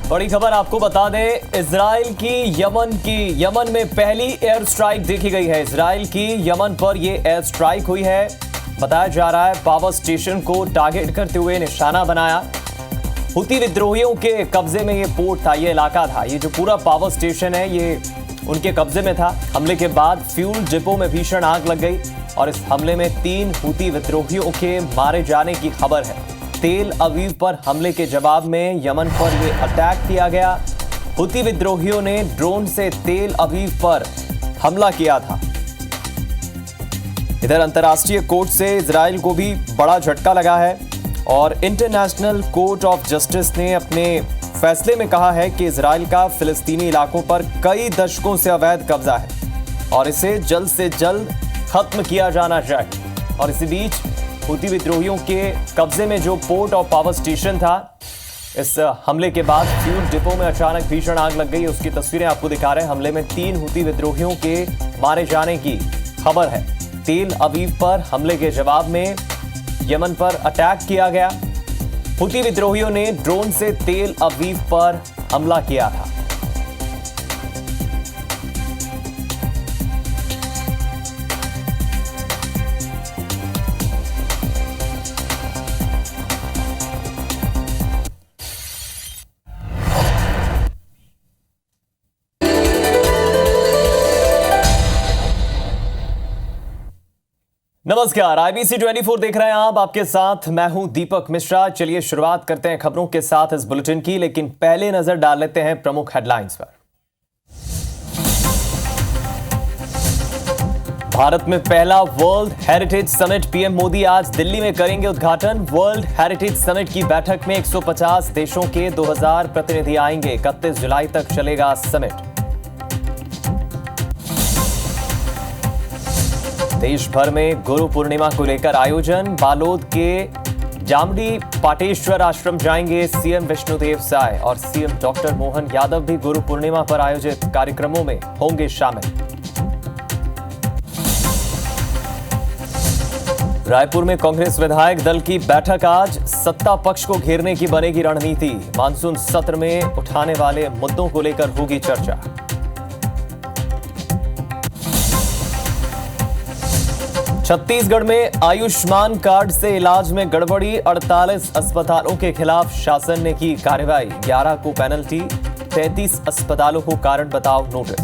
बड़ी खबर आपको बता दें, इजराइल की यमन में पहली एयर स्ट्राइक देखी गई है। इजराइल की यमन पर यह एयर स्ट्राइक हुई है। बताया जा रहा है पावर स्टेशन को टारगेट करते हुए निशाना बनाया। हुती विद्रोहियों के कब्जे में यह पोर्ट था, यह इलाका था। ये जो पूरा पावर स्टेशन है ये उनके कब्जे में था। हमले के बाद फ्यूल डिपो में भीषण आग लग गई और इस हमले में 3 हुती विद्रोहियों के मारे जाने की खबर है। तेल अवीव पर हमले के जवाब में यमन पर यह अटैक किया गया। हुती विद्रोहियों ने ड्रोन से तेल अवीव पर हमला किया था। इधर अंतर्राष्ट्रीय कोर्ट से इजराइल को भी बड़ा झटका लगा है और इंटरनेशनल कोर्ट ऑफ जस्टिस ने अपने फैसले में कहा है कि इजराइल का फिलिस्तीनी इलाकों पर कई दशकों से अवैध कब्जा है और इसे जल्द से जल्द खत्म किया जाना चाहिए। और इसी बीच हुती विद्रोहियों के कब्जे में जो पोर्ट और पावर स्टेशन था, इस हमले के बाद फ्यूल डिपो में अचानक भीषण आग लग गई। उसकी तस्वीरें आपको दिखा रहे हैं। हमले में 3 हुती विद्रोहियों के मारे जाने की खबर है। तेल अवीव पर हमले के जवाब में यमन पर अटैक किया गया। हुती विद्रोहियों ने ड्रोन से तेल अवीव पर हमला किया था। नमस्कार, IBC 24 देख रहे हैं आप। आपके साथ मैं हूं दीपक मिश्रा। चलिए शुरुआत करते हैं खबरों के साथ इस बुलेटिन की, लेकिन पहले नजर डाल लेते हैं प्रमुख हेडलाइंस पर। भारत में पहला world heritage summit, PM Modi आज दिल्ली में करेंगे उद्घाटन। वर्ल्ड हेरिटेज समिट की बैठक में 150 देशों के 2000 प्रतिनिधि आएंगे। 31 जुलाई तक चलेगा समिट। देश भर में गुरु पूर्णिमा को लेकर आयोजन। बालोद के जामडी पाटेश्वर आश्रम जाएंगे सीएम विष्णुदेव साय और सीएम डॉक्टर मोहन यादव भी गुरु पूर्णिमा पर आयोजित कार्यक्रमों में होंगे शामिल। रायपुर में कांग्रेस विधायक दल की बैठक आज। सत्ता पक्ष को घेरने की बनेगी रणनीति। मानसून सत्र में उठाने वाले मुद्दों को लेकर होगी चर्चा। छत्तीसगढ़ में आयुष्मान कार्ड से इलाज में गड़बड़ी, 48 अस्पतालों के खिलाफ शासन ने की कार्रवाई। 11 को पेनल्टी, 33 अस्पतालों को कारण बताओ नोटिस।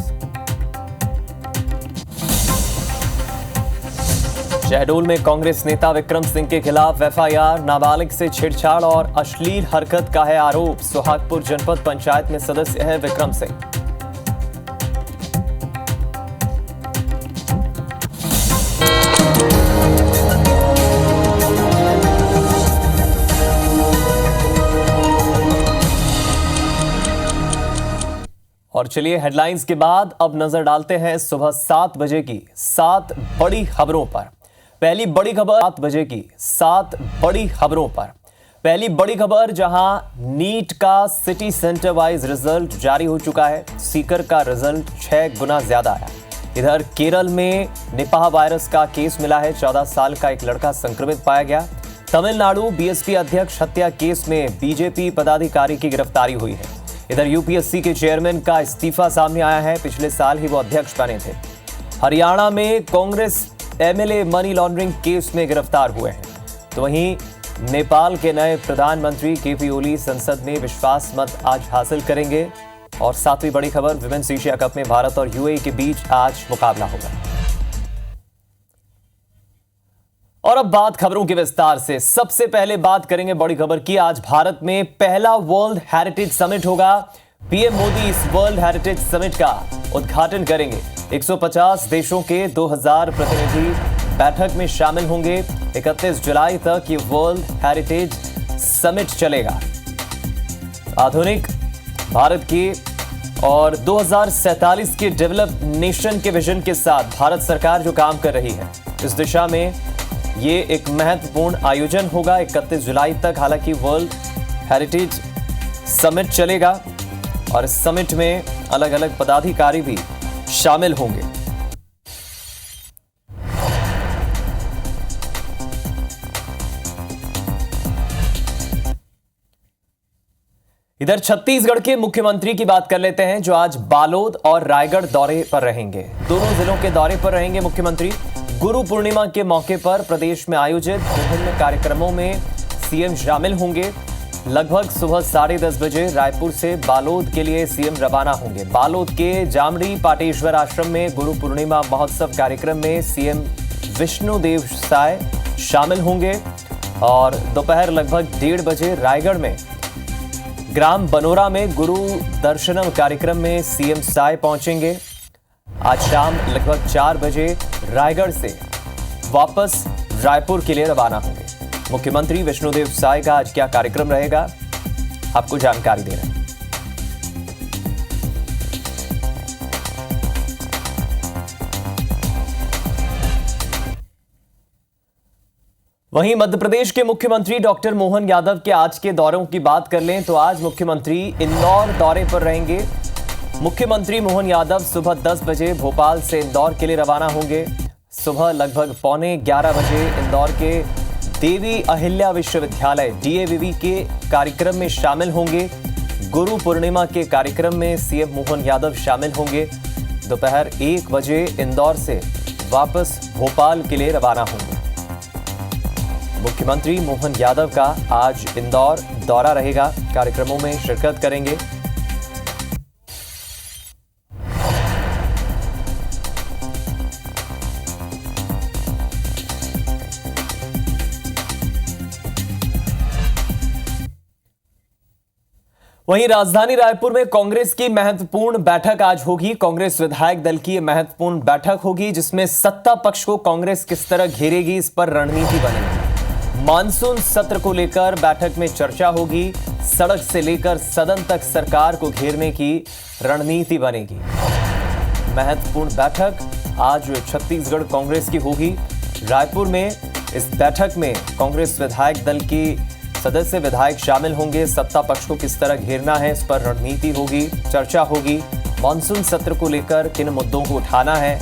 शहडोल में कांग्रेस नेता विक्रम सिंह के खिलाफ एफआईआर। नाबालिग से छेड़छाड़ और अश्लील हरकत का है आरोप। सुहागपुर जनपद पंचायत में सदस्य है विक्रम सिंह। और चलिए हेडलाइंस के बाद अब नजर डालते हैं सुबह 7 बजे की 7 बड़ी खबरों पर। पहली बड़ी खबर 7 बजे की 7 बड़ी खबरों पर। पहली बड़ी खबर, जहां नीट का सिटी सेंटर वाइज रिजल्ट जारी हो चुका है। सीकर का रिजल्ट 6 गुना ज्यादा आया। इधर केरल में निपाह वायरस का केस मिला है। 14 साल का एक लड़का संक्रमित पाया गया। तमिलनाडु बीएसपी अध्यक्ष हत्या केस में बीजेपी पदाधिकारी की गिरफ्तारी हुई है। इधर यूपीएससी के चेयरमैन का इस्तीफा सामने आया है। पिछले साल ही वो अध्यक्ष बने थे। हरियाणा में Congress MLA money laundering case में गिरफ्तार हुए हैं। तो वहीं नेपाल के नए प्रधानमंत्री केपी ओली संसद में विश्वास मत आज हासिल करेंगे। और 7वीं बड़ी खबर, विमेंस एशिया कप में भारत और यूएई के बीच आज मुकाबला होगा। और अब बात खबरों के विस्तार से। सबसे पहले बात करेंगे बड़ी खबर की। आज भारत में पहला वर्ल्ड हेरिटेज समिट होगा। पीएम मोदी इस वर्ल्ड हेरिटेज समिट का उद्घाटन करेंगे। 150 देशों के 2000 प्रतिनिधि बैठक में शामिल होंगे। 31 जुलाई तक ये वर्ल्ड हेरिटेज समिट चलेगा। आधुनिक भारत की और 2047 के डेवलप नेशन के विजन के साथ भारत सरकार जो काम कर रही है, इस दिशा में ये एक महत्वपूर्ण आयोजन होगा 31 जुलाई तक। हालांकि वर्ल्ड हेरिटेज समिट चलेगा और इस समिट में अलग अलग पदाधिकारी भी शामिल होंगे। इधर छत्तीसगढ़ के मुख्यमंत्री की बात कर लेते हैं, जो आज बालोद और रायगढ़ दौरे पर रहेंगे। दोनों जिलों के दौरे पर रहेंगे मुख्यमंत्री। गुरु पूर्णिमा के मौके पर प्रदेश में आयोजित विभिन्न कार्यक्रमों में सीएम शामिल होंगे। लगभग सुबह 10:30 बजे रायपुर से बालोद के लिए सीएम रवाना होंगे। बालोद के जामड़ी पाटेश्वर आश्रम में गुरु पूर्णिमा महोत्सव कार्यक्रम में सीएम विष्णुदेव साय शामिल होंगे और दोपहर लगभग 1:30 बजे रायगढ़ में ग्राम बनोरा में गुरु दर्शनम कार्यक्रम में सीएम साय पहुंचेंगे। आज शाम लगभग 4 बजे रायगढ़ से वापस रायपुर के लिए रवाना होंगे। मुख्यमंत्री विष्णुदेव साय का आज क्या कार्यक्रम रहेगा, आपको जानकारी दे रहे हैं। वहीं मध्य प्रदेश के मुख्यमंत्री डॉक्टर मोहन यादव के आज के दौरों की बात कर लें तो आज मुख्यमंत्री इंदौर दौरे पर रहेंगे। मुख्यमंत्री मोहन यादव सुबह 10 बजे भोपाल से इंदौर के लिए रवाना होंगे। सुबह लगभग 11:15 बजे इंदौर के देवी अहिल्या विश्वविद्यालय DAVV के कार्यक्रम में शामिल होंगे। गुरु पूर्णिमा के कार्यक्रम में सीएम मोहन यादव शामिल होंगे। दोपहर 1 बजे इंदौर से वापस भोपाल के लिए रवाना होंगे। मुख्यमंत्री मोहन यादव का आज इंदौर दौरा रहेगा, कार्यक्रमों में शिरकत करेंगे। वहीं राजधानी रायपुर में कांग्रेस की महत्वपूर्ण बैठक आज होगी। कांग्रेस विधायक दल की महत्वपूर्ण बैठक होगी, जिसमें सत्ता पक्ष को कांग्रेस किस तरह घेरेगी, इस पर रणनीति बनेगी। मानसून सत्र को लेकर बैठक में चर्चा होगी। सड़क से लेकर सदन तक सरकार को घेरने की रणनीति बनेगी। महत्वपूर्ण बैठक आज छत्तीसगढ़ कांग्रेस की होगी। रायपुर में इस बैठक में कांग्रेस विधायक दल की सदस्य विधायक शामिल होंगे। सत्ता पक्ष को किस तरह घेरना है, इस पर रणनीति होगी, चर्चा होगी। मानसून सत्र को लेकर किन मुद्दों को उठाना है,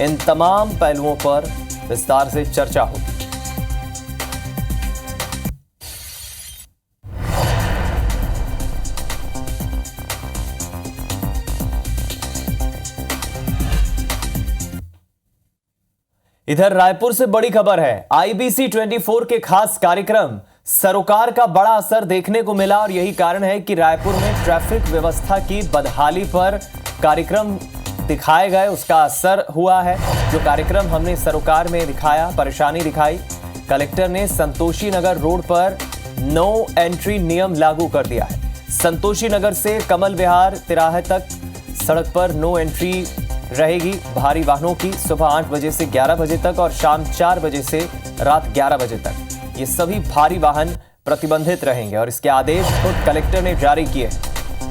इन तमाम पहलुओं पर विस्तार से चर्चा होगी। इधर रायपुर से बड़ी खबर है। IBC 24 के खास कार्यक्रम सरोकार का बड़ा असर देखने को मिला और यही कारण है कि रायपुर में ट्रैफिक व्यवस्था की बदहाली पर कार्यक्रम दिखाए गए, उसका असर हुआ है। जो कार्यक्रम हमने सरोकार में दिखाया, परेशानी दिखाई, कलेक्टर ने संतोषी नगर रोड पर नो एंट्री नियम लागू कर दिया है। संतोषी नगर से कमल विहार तिराहे तक सड़क पर नो एंट्री रहेगी भारी वाहनों की। सुबह 8 बजे से 11 बजे तक और शाम 4 बजे से रात 11 बजे तक ये सभी भारी वाहन प्रतिबंधित रहेंगे और इसके आदेश खुद कलेक्टर ने जारी किए।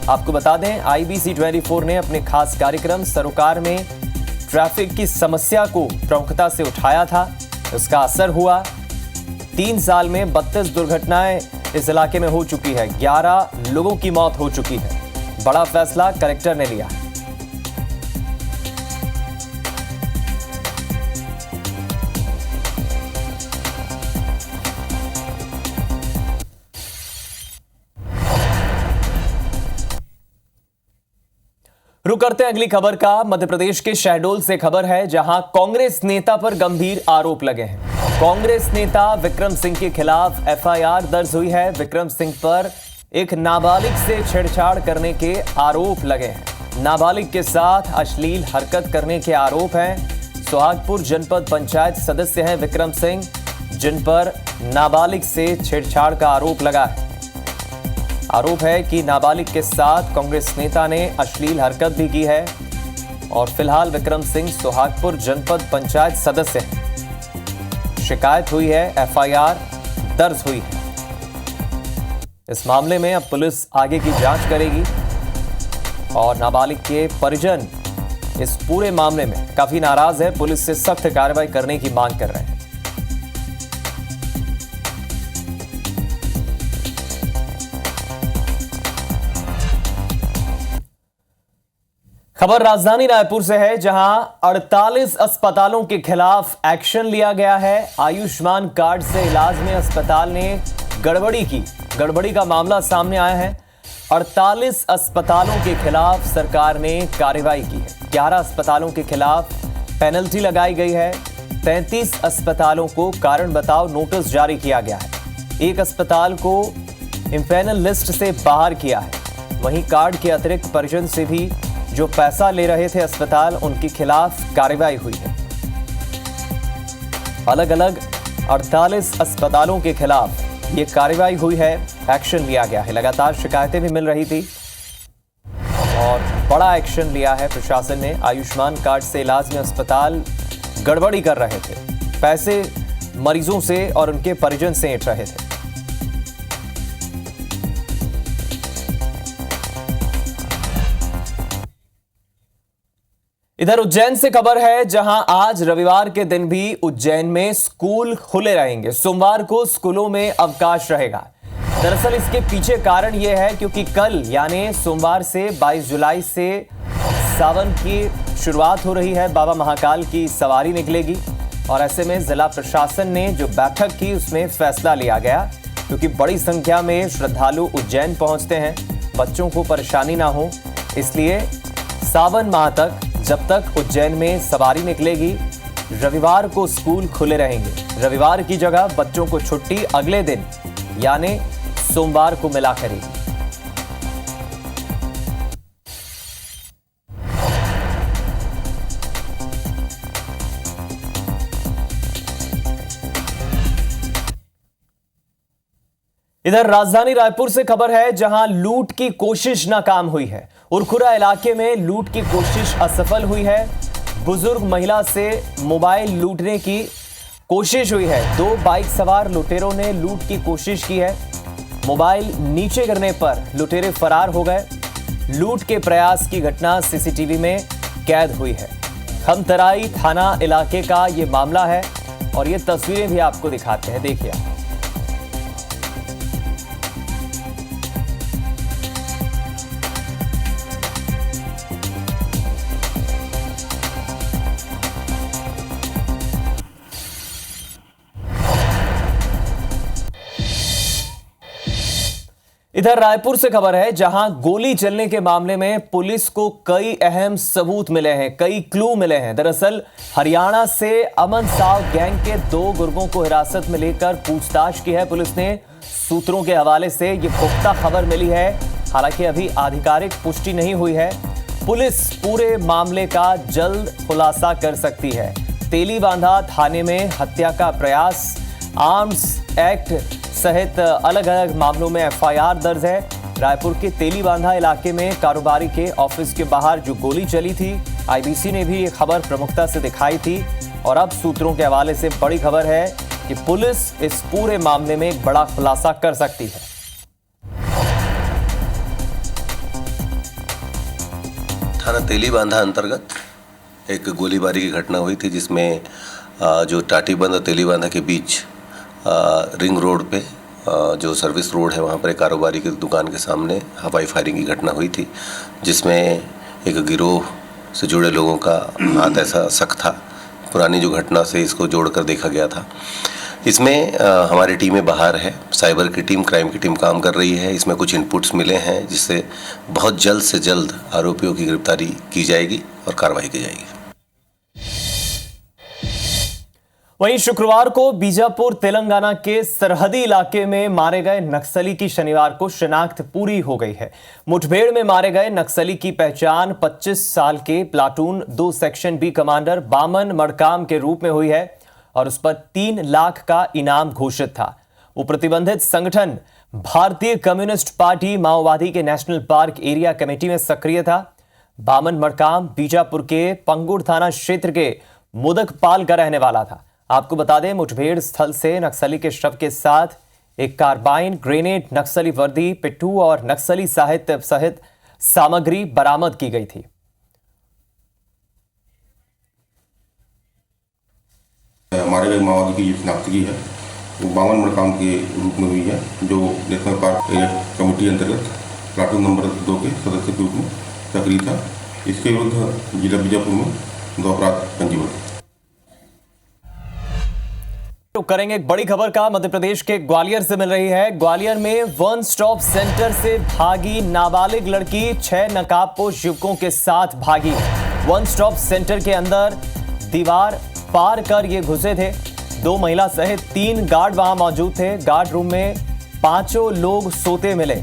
आपको बता दें, IBC 24 ने अपने खास कार्यक्रम सरोकार में ट्रैफिक की समस्या को प्रमुखता से उठाया था। उसका असर हुआ। 3 साल में 32 दुर्घटनाएं इस इलाके में हो चुकी है। 11 लोगों की मौत हो चुकी है। बड़ा फैसला कलेक्टर ने लिया। रुक करते हैं अगली खबर का। मध्य प्रदेश के शहडोल से खबर है, जहां कांग्रेस नेता पर गंभीर आरोप लगे हैं। कांग्रेस नेता विक्रम सिंह के खिलाफ FIR दर्ज हुई है। विक्रम सिंह पर एक नाबालिग से छेड़छाड़ करने के आरोप लगे हैं। नाबालिग के साथ अश्लील हरकत करने के आरोप हैं। सुहागपुर जनपद पंचायत सदस्य हैं विक्रम सिंह, जिन पर नाबालिग से छेड़छाड़ का आरोप लगा है। आरोप है कि नाबालिग के साथ कांग्रेस नेता ने अश्लील हरकत भी की है और फिलहाल विक्रम सिंह सुहागपुर जनपद पंचायत सदस्य हैं। शिकायत हुई है, FIR दर्ज हुई है। इस मामले में अब पुलिस आगे की जांच करेगी और नाबालिग के परिजन इस पूरे मामले में काफी नाराज है। पुलिस से सख्त कार्रवाई करने की मांग कर रहे हैं। खबर राजधानी रायपुर से है, जहां 48 अस्पतालों के खिलाफ एक्शन लिया गया है। आयुष्मान कार्ड से इलाज में अस्पताल ने गड़बड़ी की। गड़बड़ी का मामला सामने आया है। 48 अस्पतालों के खिलाफ सरकार ने कार्रवाई की है। 11 अस्पतालों के खिलाफ पेनल्टी लगाई गई है। 33 अस्पतालों को कारण बताओ नोटिस जारी किया गया है। एक अस्पताल को इम्पैनल लिस्ट से बाहर किया है। वहीं कार्ड के अतिरिक्त परिजन से भी जो पैसा ले रहे थे अस्पताल, उनके खिलाफ कार्रवाई हुई है। अलग अलग 48 अस्पतालों के खिलाफ ये कार्रवाई हुई है, एक्शन लिया गया है। लगातार शिकायतें भी मिल रही थी और बड़ा एक्शन लिया है प्रशासन ने। आयुष्मान कार्ड से इलाज में अस्पताल गड़बड़ी कर रहे थे, पैसे मरीजों से और उनके परिजन से ऐंठ रहे थे। इधर उज्जैन से खबर है, जहां आज रविवार के दिन भी उज्जैन में स्कूल खुले रहेंगे। सोमवार को स्कूलों में अवकाश रहेगा। दरअसल इसके पीछे कारण यह है क्योंकि कल यानी सोमवार से 22 जुलाई से सावन की शुरुआत हो रही है। बाबा महाकाल की सवारी निकलेगी और ऐसे में जिला प्रशासन ने जो बैठक की उसमें फैसला लिया गया, क्योंकि बड़ी संख्या में श्रद्धालु उज्जैन पहुंचते हैं, बच्चों को परेशानी ना हो, इसलिए सावन माह तक जब तक उज्जैन में सवारी निकलेगी, रविवार को स्कूल खुले रहेंगे। रविवार की जगह बच्चों को छुट्टी अगले दिन यानी सोमवार को मिला करेगी। इधर राजधानी रायपुर से खबर है, जहां लूट की कोशिश नाकाम हुई है। उरखुरा इलाके में लूट की कोशिश असफल हुई है। बुजुर्ग महिला से मोबाइल लूटने की कोशिश हुई है। 2 बाइक सवार लुटेरों ने लूट की कोशिश की है। मोबाइल नीचे गिरने पर लुटेरे फरार हो गए। लूट के प्रयास की घटना सीसीटीवी में कैद हुई है। खमतराई थाना इलाके का यह मामला है और ये तस्वीरें भी आपको दिखाते हैं, देखिए। इधर रायपुर से खबर है, जहां गोली चलने के मामले में पुलिस को कई अहम सबूत मिले हैं, कई क्लू मिले हैं। दरअसल हरियाणा से अमन साव गैंग के 2 गुर्गों को हिरासत में लेकर पूछताछ की है पुलिस ने। सूत्रों के हवाले से ये पुख्ता खबर मिली है, हालांकि अभी आधिकारिक पुष्टि नहीं हुई है। पुलिस पूरे मामले का जल्द खुलासा कर सकती है। तेलीबांधा थाने में हत्या का प्रयास, आर्म्स एक्ट सहित अलग अलग मामलों में एफआईआर दर्ज है। रायपुर के तेलीबांधा इलाके में कारोबारी के ऑफिस के बाहर जो गोली चली थी, आईबीसी ने भी ये खबर प्रमुखता से दिखाई थी और अब सूत्रों के हवाले से बड़ी खबर है कि पुलिस इस पूरे मामले में एक बड़ा खुलासा कर सकती है। थाना तेलीबांधा अंतर्गत एक गोलीबारी की घटना हुई थी, जिसमें जो टाटीबंध तेलीबांधा के बीच रिंग रोड पे जो सर्विस रोड है, वहाँ पर एक कारोबारी की दुकान के सामने हवाई फायरिंग की घटना हुई थी, जिसमें एक गिरोह से जुड़े लोगों का हाथ ऐसा शक था। पुरानी जो घटना से इसको जोड़कर देखा गया था। इसमें हमारी टीमें बाहर है, साइबर की टीम, क्राइम की टीम काम कर रही है। इसमें कुछ इनपुट्स मिले हैं, जिससे बहुत जल्द से जल्द आरोपियों की गिरफ्तारी की जाएगी और कार्रवाई की जाएगी। वहीं शुक्रवार को बीजापुर तेलंगाना के सरहदी इलाके में मारे गए नक्सली की शनिवार को शिनाख्त पूरी हो गई है। मुठभेड़ में मारे गए नक्सली की पहचान 25 साल के प्लाटून 2 सेक्शन बी कमांडर बामन मड़काम के रूप में हुई है और उस पर 3 लाख का इनाम घोषित था। वो प्रतिबंधित संगठन भारतीय कम्युनिस्ट पार्टी माओवादी के नेशनल पार्क एरिया कमेटी में सक्रिय था। बामन मड़काम बीजापुर के पंगुड़ थाना क्षेत्र के मुदकपाल का रहने वाला था। आपको बता दें, मुठभेड़ स्थल से नक्सली के शव के साथ एक कार्बाइन, ग्रेनेड, नक्सली वर्दी, पिट्ठू और नक्सली साहित्य सहित सामग्री बरामद की गई थी। हमारे गए माओवादी की शिनाख्त की है, वो बामन मड़काम के रूप में हुई है, जो नेशनल पार्क एरिया कमेटी अंतर्गत प्लाटून नंबर 2 के सदस्य के रूप में सक्रिय था। इसके विरुद्ध जिला बीजापुर में 2 अपराध पंजीबद्ध। तो करेंगे एक बड़ी खबर का। मध्य प्रदेश के ग्वालियर से मिल रही है। ग्वालियर में वन स्टॉप सेंटर से भागी नाबालिग लड़की 6 नकाबपोश युवकों के साथ भागी। वन स्टॉप सेंटर के अंदर दीवार पार कर ये घुसे थे। 2 महिला सहित 3 गार्ड वहां मौजूद थे। गार्ड रूम में 5 लोग सोते मिले।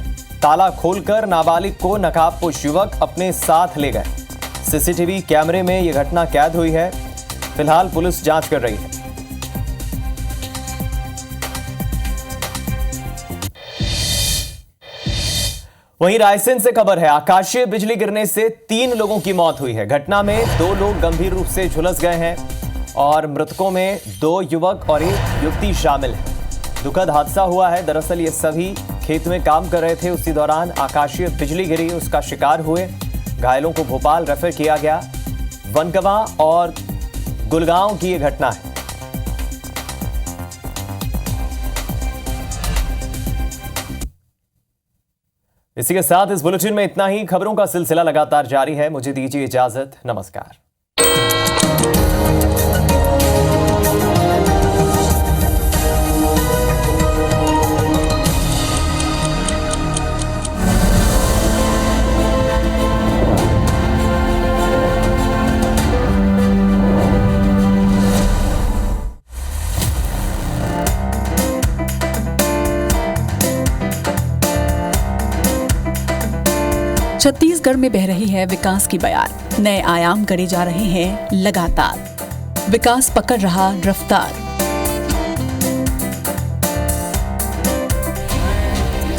ताला खोलकर नाबालिग को नकाबपोश युवक अपने साथ ले गए। सीसीटीवी कैमरे में यह घटना कैद हुई है। फिलहाल पुलिस जांच कर रही है। वहीं रायसेन से खबर है। आकाशीय बिजली गिरने से 3 लोगों की मौत हुई है। घटना में 2 लोग गंभीर रूप से झुलस गए हैं और मृतकों में 2 युवक और 1 युवती शामिल है। दुखद हादसा हुआ है। दरअसल ये सभी खेत में काम कर रहे थे। उसी दौरान आकाशीय बिजली गिरी, उसका शिकार हुए। घायलों को भोपाल रेफर किया गया। वनगवा और गुलगांव की यह घटना है। इसी के साथ इस बुलेटिन में इतना ही। खबरों का सिलसिला लगातार जारी है। मुझे दीजिए इजाजत। नमस्कार। छत्तीसगढ़ में बह रही है विकास की बयार। नए आयाम गढ़े जा रहे हैं लगातार। विकास पकड़ रहा रफ्तार।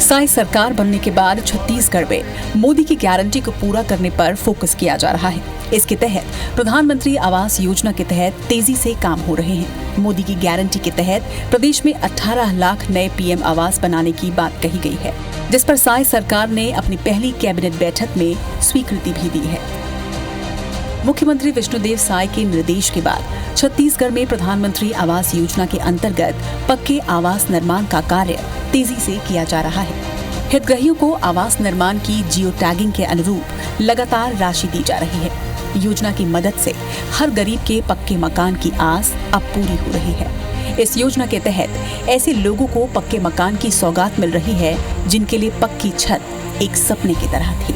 साई सरकार बनने के बाद छत्तीसगढ़ में मोदी की गारंटी को पूरा करने पर फोकस किया जा रहा है। इसके तहत प्रधानमंत्री आवास योजना के तहत तेजी से काम हो रहे हैं। मोदी की गारंटी के तहत प्रदेश में 18 लाख नए पीएम आवास बनाने की बात कही गई है, जिस पर साई सरकार ने अपनी पहली कैबिनेट बैठक में स्वीकृति भी दी है। मुख्यमंत्री विष्णुदेव साय के निर्देश के बाद छत्तीसगढ़ में प्रधानमंत्री आवास योजना के अंतर्गत पक्के आवास निर्माण का कार्य तेजी से किया जा रहा है। हितग्राहियों को आवास निर्माण की जियो टैगिंग के अनुरूप लगातार राशि दी जा रही है। योजना की मदद से हर गरीब के पक्के मकान की आस अब पूरी हो रही है। इस योजना के तहत ऐसे लोगों को पक्के मकान की सौगात मिल रही है जिनके लिए पक्की छत एक सपने की तरह थी।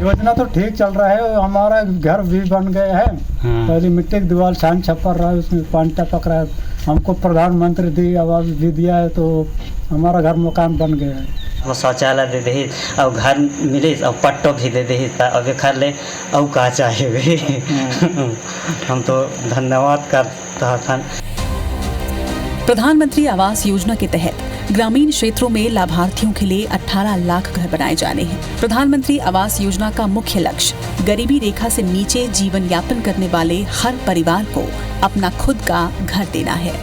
योजना तो ठीक चल रहा है। हमारा घर भी बन गया है। पहले मिट्टी की दीवार छान छप्पर रहा है, उसमें पानी टपक रहा है। हमको प्रधानमंत्री दी आवास भी दिया है, तो हमारा घर मकान बन गया है। वो शौचालय दे दे और घर मिले और पट्टो भी दे दे और घर ले और का चाहिए। हम तो धन्यवाद करता था। प्रधानमंत्री आवास योजना के तहत ग्रामीण क्षेत्रों में लाभार्थियों के लिए 18 लाख घर बनाए जाने हैं। प्रधानमंत्री आवास योजना का मुख्य लक्ष्य गरीबी रेखा से नीचे जीवन यापन करने वाले हर परिवार को अपना खुद का घर देना है।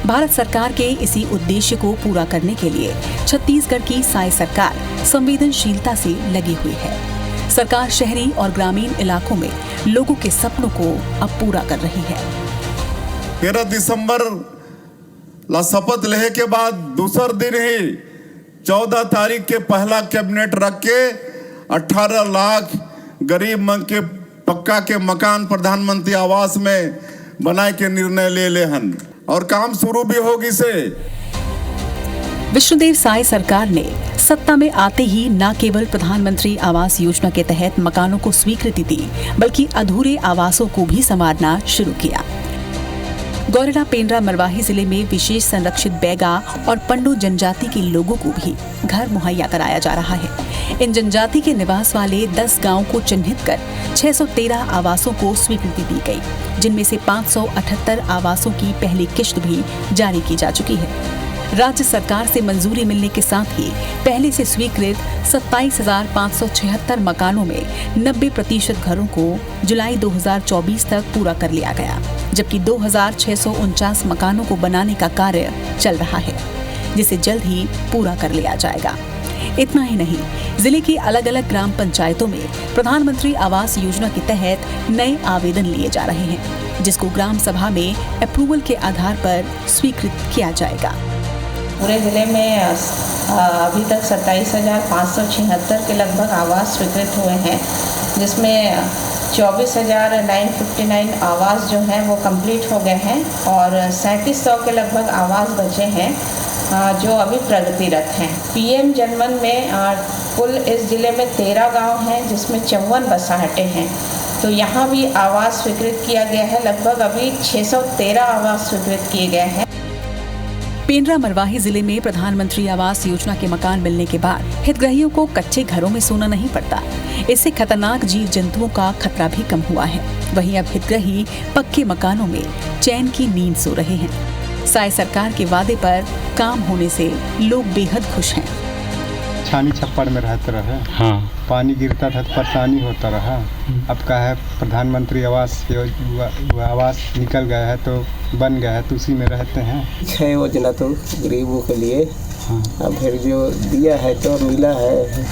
भारत सरकार के इसी उद्देश्य को पूरा करने के लिए छत्तीसगढ़ की साई सरकार संवेदनशीलता से लगी हुई है। सरकार शहरी और ग्रामीण इलाकों में लोगों के सपनों को अब पूरा कर रही है। 13 दिसंबर ला शपथ लेने के बाद दूसर दिन ही 14 तारीख के पहला कैबिनेट रख के 18 लाख गरीब मन के पक्का के मकान प्रधानमंत्री आवास में बनाए के निर्णय ले हन और काम शुरू भी होगी से। विष्णुदेव साय सरकार ने सत्ता में आते ही न केवल प्रधानमंत्री आवास योजना के तहत मकानों को स्वीकृति दी, बल्कि अधूरे आवासों को भी संवारना शुरू किया। गौरेला पेंड्रा मरवाही जिले में विशेष संरक्षित बैगा और पंडो जनजाति के लोगों को भी घर मुहैया कराया जा रहा है। इन जनजाति के निवास वाले 10 गांवों को चिन्हित कर 613 आवासों को स्वीकृति दी गई, जिनमें से 578 आवासों की पहली किश्त भी जारी की जा चुकी है। राज्य सरकार से मंजूरी मिलने के साथ ही पहले से स्वीकृत 27,576 मकानों में 90% घरों को जुलाई 2024 तक पूरा कर लिया गया, जबकि 2,649 मकानों को बनाने का कार्य चल रहा है, जिसे जल्द ही पूरा कर लिया जाएगा। इतना ही नहीं, जिले की अलग अलग ग्राम पंचायतों में प्रधानमंत्री आवास योजना के तहत नए आवेदन लिए जा रहे हैं, जिसको ग्राम सभा में अप्रूवल के आधार पर स्वीकृत किया जाएगा। पूरे ज़िले में अभी तक 27,576 के लगभग आवास स्वीकृत हुए हैं, जिसमें 24,959 आवास जो हैं वो कंप्लीट हो गए हैं और 3700 के लगभग आवास बचे हैं जो अभी प्रगतिरत हैं। पीएम जनमन में कुल इस ज़िले में 13 गांव हैं जिसमें 54 बसाहटें हैं, तो यहाँ भी आवास स्वीकृत किया गया है। लगभग अभी 613 आवास स्वीकृत किए गए हैं। पेंड्रा मरवाही जिले में प्रधानमंत्री आवास योजना के मकान मिलने के बाद हितग्राहियों को कच्चे घरों में सोना नहीं पड़ता। इससे खतरनाक जीव जंतुओं का खतरा भी कम हुआ है। वहीं अब हितग्राही पक्के मकानों में चैन की नींद सो रहे हैं। साई सरकार के वादे पर काम होने से लोग बेहद खुश हैं। छानी छप्पड़ में रहते रहे, हाँ, पानी गिरता था तो परेशानी होता रहा। अब का है प्रधानमंत्री आवास आवास निकल गया है तो बन गया है तो उसी में रहते हैं। है योजना तो गरीबों के लिए, हाँ। अब फिर जो दिया है तो मिला है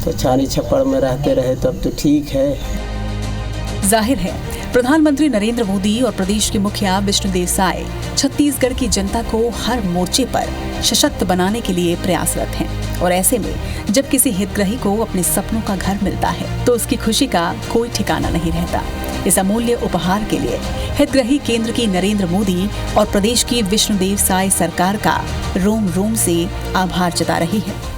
तो छानी छप्पड़ में रहते रहे तब तो ठीक है। जाहिर है प्रधानमंत्री नरेंद्र मोदी और प्रदेश के मुखिया विष्णुदेव साय छत्तीसगढ़ की जनता को हर मोर्चे पर सशक्त बनाने के लिए प्रयासरत हैं और ऐसे में जब किसी हितग्राही को अपने सपनों का घर मिलता है तो उसकी खुशी का कोई ठिकाना नहीं रहता। इस अमूल्य उपहार के लिए हितग्राही केंद्र की नरेंद्र मोदी और प्रदेश की विष्णुदेव साय सरकार का रोम रोम से आभार जता रही है।